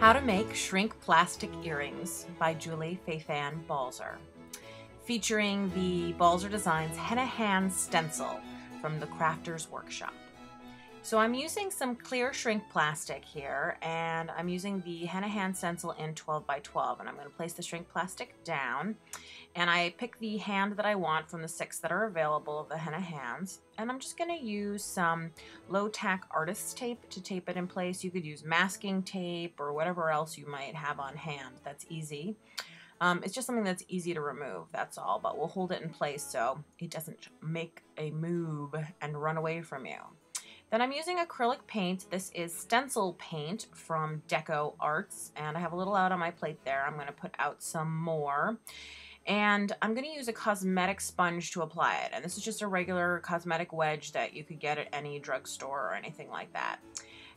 How to Make Shrink Plastic Earrings by Julie Faithan Balzer, featuring the Balzer Designs Henna Hands stencil from the Crafter's Workshop. So I'm using some clear shrink plastic here, and I'm using the Henna Hands stencil in 12 by 12, and I'm going to place the shrink plastic down, and I pick the hand that I want from the 6 that are available of the Henna Hands, and I'm just going to use some low tack artist's tape to tape it in place. You could use masking tape or whatever else you might have on hand that's easy. It's just something that's easy to remove, that's all, but we'll hold it in place so it doesn't make a move and run away from you. Then I'm using acrylic paint. This is stencil paint from Deco Arts, and I have a little out on my plate there. I'm going to put out some more. And I'm going to use a cosmetic sponge to apply it. And this is just a regular cosmetic wedge that you could get at any drugstore or anything like that.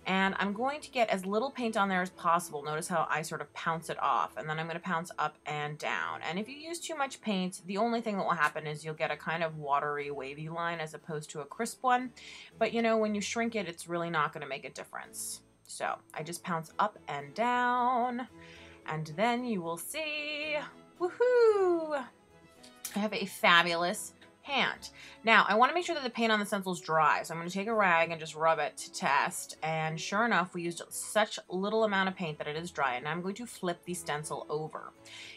And I'm going to get as little paint on there as possible. Notice how I sort of pounce it off, and then I'm going to pounce up and down. And if you use too much paint, the only thing that will happen is you'll get a kind of watery, wavy line as opposed to a crisp one. But you know, when you shrink it, it's really not going to make a difference. So I just pounce up and down, and then you will see, woohoo! I have a fabulous hand. Now, I want to make sure that the paint on the stencil is dry, so I'm going to take a rag and just rub it to test, and sure enough, we used such little amount of paint that it is dry, and I'm going to flip the stencil over.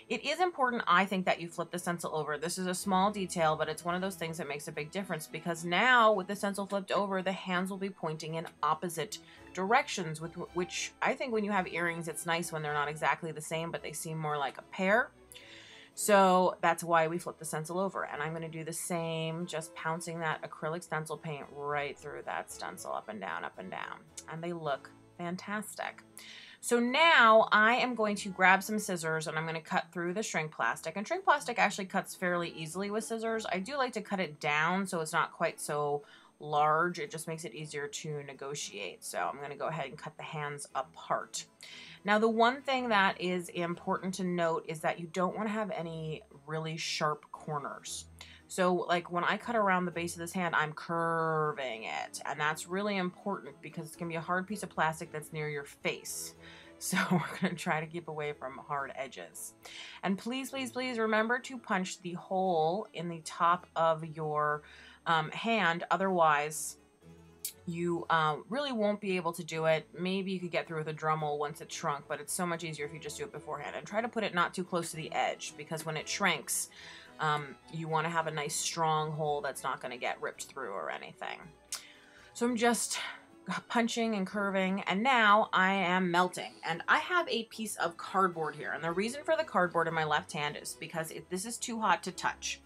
It is important, I think, that you flip the stencil over. This is a small detail, but it's one of those things that makes a big difference, because now, with the stencil flipped over, the hands will be pointing in opposite directions, which I think when you have earrings, it's nice when they're not exactly the same, but they seem more like a pair. So that's why we flip the stencil over, and I'm going to do the same, just pouncing that acrylic stencil paint right through that stencil, up and down, and they look fantastic. So now I am going to grab some scissors, and I'm going to cut through the shrink plastic, and shrink plastic actually cuts fairly easily with scissors. I do like to cut it down so it's not quite so large. It just makes it easier to negotiate. So I'm going to go ahead and cut the hands apart. Now, the one thing that is important to note is that you don't want to have any really sharp corners. So like when I cut around the base of this hand, I'm curving it, and that's really important because it's going to be a hard piece of plastic that's near your face. So we're going to try to keep away from hard edges. And please, please, please remember to punch the hole in the top of your hand. Otherwise, you really won't be able to do it. Maybe you could get through with a Dremel once it's shrunk, but it's so much easier if you just do it beforehand. And try to put it not too close to the edge, because when it shrinks, you want to have a nice strong hole that's not going to get ripped through or anything. So I'm just punching and curving, and now I am melting. And I have a piece of cardboard here, and the reason for the cardboard in my left hand is because this is too hot to touch.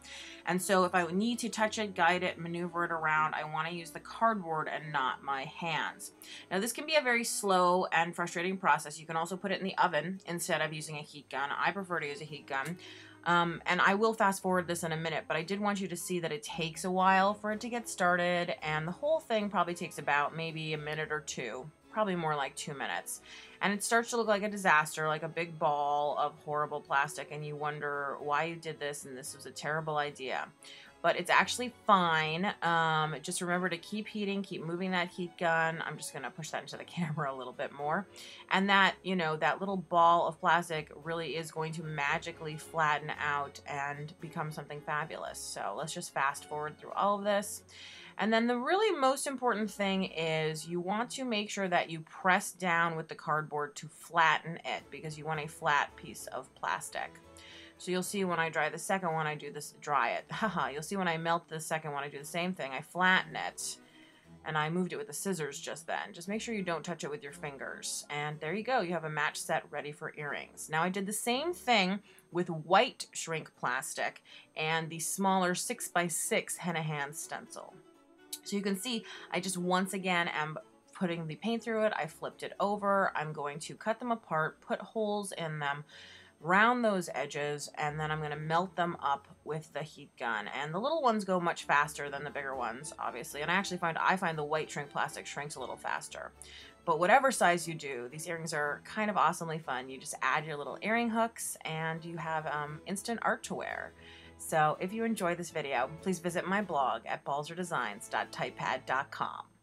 And so if I need to touch it, guide it, maneuver it around, I want to use the cardboard and not my hands. Now, this can be a very slow and frustrating process. You can also put it in the oven instead of using a heat gun. I prefer to use a heat gun. And I will fast forward this in a minute, but I did want you to see that it takes a while for it to get started, and the whole thing probably takes about maybe a minute or two, probably more like 2 minutes. And it starts to look like a disaster, like a big ball of horrible plastic, and you wonder why you did this and this was a terrible idea. But it's actually fine. Just remember to keep heating, keep moving that heat gun. I'm just going to push that into the camera a little bit more. And that, you know, that little ball of plastic really is going to magically flatten out and become something fabulous. So let's just fast forward through all of this. And then the really most important thing is you want to make sure that you press down with the cardboard to flatten it, because you want a flat piece of plastic. So you'll see when I dry the second one, I do this, dry it. Haha, you'll see when I melt the second one, I do the same thing. I flatten it, and I moved it with the scissors just then. Just make sure you don't touch it with your fingers. And there you go, you have a match set ready for earrings. Now I did the same thing with white shrink plastic and the smaller 6x6 Henna Hands stencil. So you can see, I just once again am putting the paint through it. I flipped it over. I'm going to cut them apart, put holes in them, round those edges, and then I'm going to melt them up with the heat gun. And the little ones go much faster than the bigger ones, obviously. And I find the white shrink plastic shrinks a little faster. But whatever size you do, these earrings are kind of awesomely fun. You just add your little earring hooks, and you have instant art to wear. So if you enjoyed this video, please visit my blog at balzerdesigns.typepad.com.